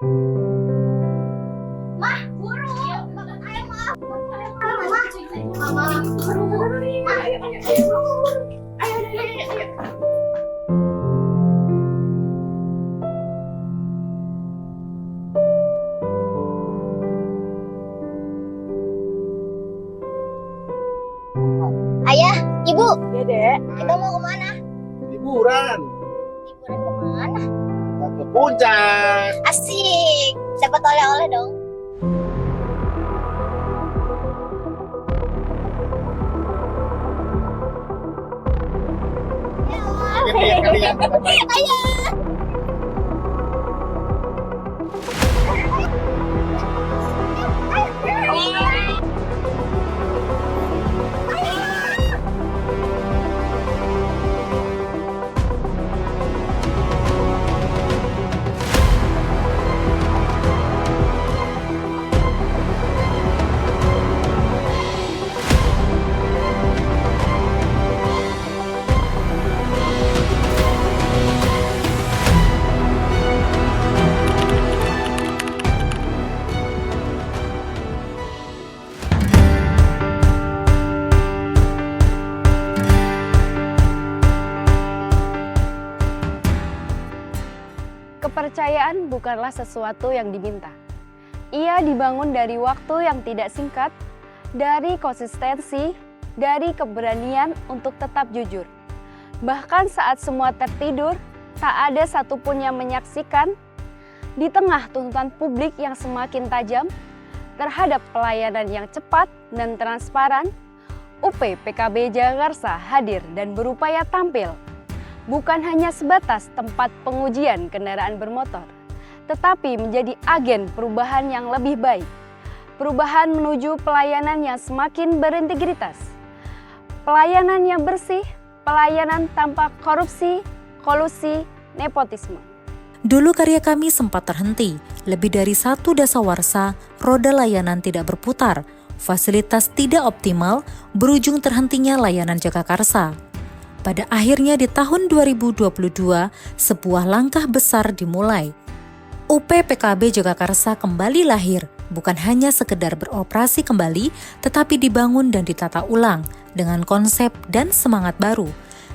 Mah, buru. Ayo, Mah. Mama. Ayo. Ayah, Ibu. Ya, Dek. Kita mau kemana? Liburan Liburan kemana? ke puncak. Asik. Dapat oleh-oleh dong. Kalian. Ayo. Kepercayaan bukanlah sesuatu yang diminta. Ia dibangun dari waktu yang tidak singkat, dari konsistensi, dari keberanian untuk tetap jujur. Bahkan saat semua tertidur, tak ada satupun yang menyaksikan. Di tengah tuntutan publik yang semakin tajam, terhadap pelayanan yang cepat dan transparan, UP PKB Jagakarsa hadir dan berupaya tampil. Bukan hanya sebatas tempat pengujian kendaraan bermotor, tetapi menjadi agen perubahan yang lebih baik. Perubahan menuju pelayanan yang semakin berintegritas. Pelayanan yang bersih, pelayanan tanpa korupsi, kolusi, nepotisme. Dulu karya kami sempat terhenti, lebih dari 1 dasawarsa, roda layanan tidak berputar, fasilitas tidak optimal, berujung terhentinya layanan Jagakarsa. Pada akhirnya di tahun 2022, sebuah langkah besar dimulai. UP PKB Jagakarsa kembali lahir, bukan hanya sekedar beroperasi kembali, tetapi dibangun dan ditata ulang dengan konsep dan semangat baru.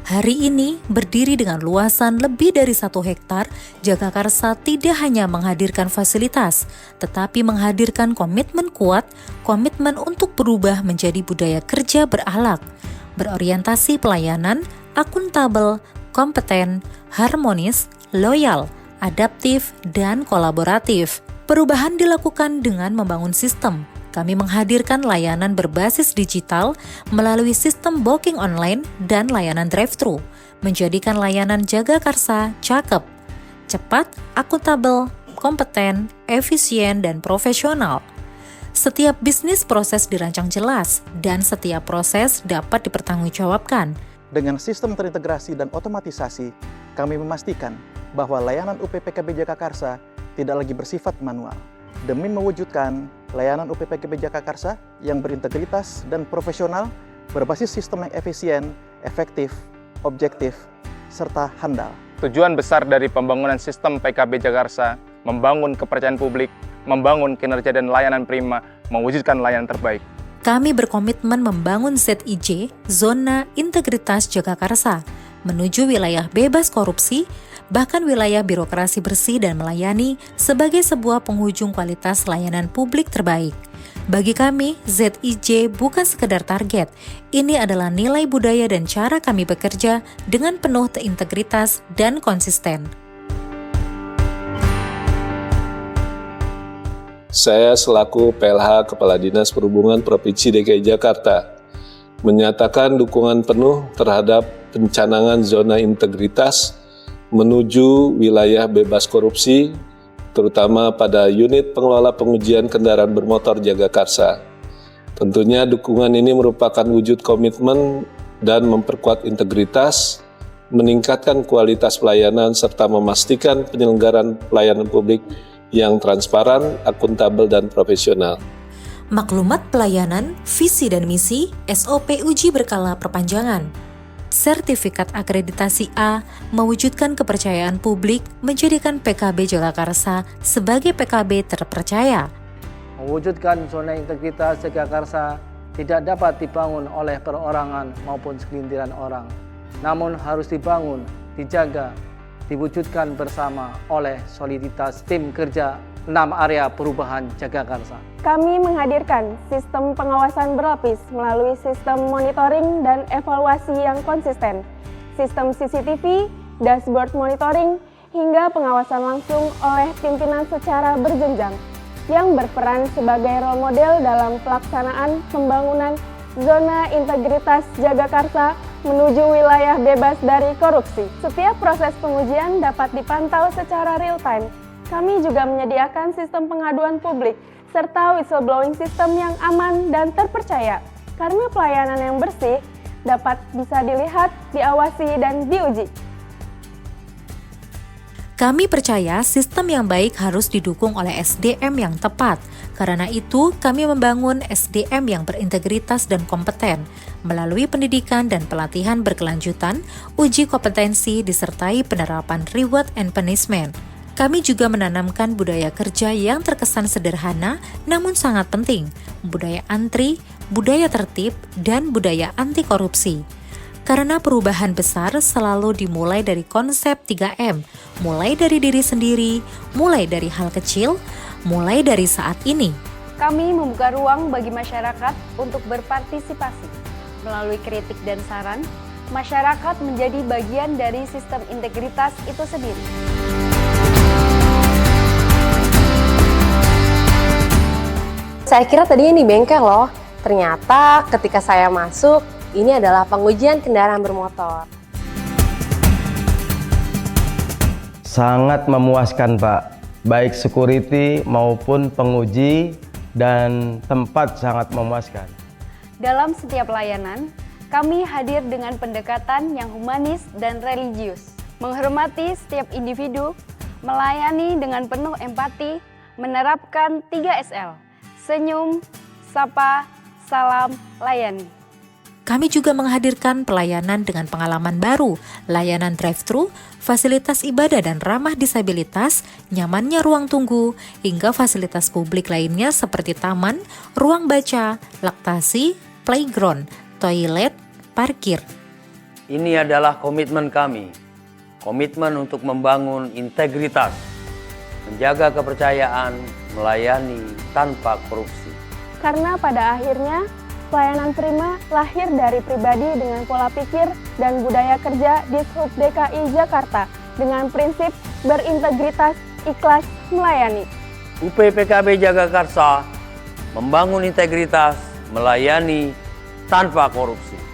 Hari ini, berdiri dengan luasan lebih dari 1 hektar, Jagakarsa tidak hanya menghadirkan fasilitas, tetapi menghadirkan komitmen kuat, komitmen untuk berubah menjadi budaya kerja berakhlak, berorientasi pelayanan, akuntabel, kompeten, harmonis, loyal, adaptif, dan kolaboratif. Perubahan dilakukan dengan membangun sistem. Kami menghadirkan layanan berbasis digital melalui sistem booking online dan layanan drive-thru, menjadikan layanan Jagakarsa cakep, cepat, akuntabel, kompeten, efisien, dan profesional. Setiap bisnis proses dirancang jelas dan setiap proses dapat dipertanggungjawabkan. Dengan sistem terintegrasi dan otomatisasi, kami memastikan bahwa layanan UP PKB Jagakarsa tidak lagi bersifat manual. Demi mewujudkan layanan UP PKB Jagakarsa yang berintegritas dan profesional, berbasis sistem yang efisien, efektif, objektif, serta handal. Tujuan besar dari pembangunan sistem PKB Jagakarsa, membangun kepercayaan publik, membangun kinerja dan layanan prima, mewujudkan layanan terbaik. Kami berkomitmen membangun ZIJ, Zona Integritas Jagakarsa, menuju wilayah bebas korupsi, bahkan wilayah birokrasi bersih dan melayani sebagai sebuah penghujung kualitas layanan publik terbaik. Bagi kami, ZIJ bukan sekedar target, ini adalah nilai budaya dan cara kami bekerja dengan penuh integritas dan konsisten. Saya selaku PLH Kepala Dinas Perhubungan Provinsi DKI Jakarta menyatakan dukungan penuh terhadap pencanangan zona integritas menuju wilayah bebas korupsi, terutama pada unit pengelola pengujian kendaraan bermotor Jagakarsa. Tentunya dukungan ini merupakan wujud komitmen dan memperkuat integritas, meningkatkan kualitas pelayanan, serta memastikan penyelenggaraan pelayanan publik yang transparan, akuntabel, dan profesional. Maklumat pelayanan, visi dan misi, SOP uji berkala perpanjangan. sertifikat akreditasi A, mewujudkan kepercayaan publik, menjadikan PKB Jagakarsa sebagai PKB terpercaya. Mewujudkan zona integritas Jagakarsa tidak dapat dibangun oleh perorangan maupun segelintiran orang, namun harus dibangun, dijaga, diwujudkan bersama oleh soliditas tim kerja 6 area perubahan Jagakarsa. Kami menghadirkan sistem pengawasan berlapis melalui sistem monitoring dan evaluasi yang konsisten, sistem CCTV, dashboard monitoring, hingga pengawasan langsung oleh pimpinan secara berjenjang yang berperan sebagai role model dalam pelaksanaan pembangunan zona integritas Jagakarsa menuju wilayah bebas dari korupsi. Setiap proses pengujian dapat dipantau secara real time. Kami juga menyediakan sistem pengaduan publik serta whistleblowing system yang aman dan terpercaya. Karena pelayanan yang bersih dapat bisa dilihat, diawasi, dan diuji. Kami percaya sistem yang baik harus didukung oleh SDM yang tepat. Karena itu, kami membangun SDM yang berintegritas dan kompeten melalui pendidikan dan pelatihan berkelanjutan, uji kompetensi, disertai penerapan reward and punishment. Kami juga menanamkan budaya kerja yang terkesan sederhana namun sangat penting, budaya antri, budaya tertib, dan budaya anti korupsi. Karena perubahan besar selalu dimulai dari konsep 3M, mulai dari diri sendiri, mulai dari hal kecil, mulai dari saat ini. Kami membuka ruang bagi masyarakat untuk berpartisipasi. Melalui kritik dan saran, masyarakat menjadi bagian dari sistem integritas itu sendiri. Saya kira tadinya ini bengkel loh, ternyata ketika saya masuk, ini adalah pengujian kendaraan bermotor. Sangat memuaskan Pak, baik security maupun penguji dan tempat sangat memuaskan. Dalam setiap layanan, kami hadir dengan pendekatan yang humanis dan religius, menghormati setiap individu, melayani dengan penuh empati, menerapkan 3SL, senyum, sapa, salam, layani. Kami juga menghadirkan pelayanan dengan pengalaman baru, layanan drive-thru, fasilitas ibadah dan ramah disabilitas, nyamannya ruang tunggu, hingga fasilitas publik lainnya seperti taman, ruang baca, laktasi, playground, toilet, parkir. Ini adalah komitmen kami, komitmen untuk membangun integritas, menjaga kepercayaan, melayani tanpa korupsi. Karena pada akhirnya, pelayanan prima lahir dari pribadi dengan pola pikir dan budaya kerja di Sub DKI Jakarta dengan prinsip berintegritas, ikhlas, melayani. UPPKB Jagakarsa membangun integritas, melayani tanpa korupsi.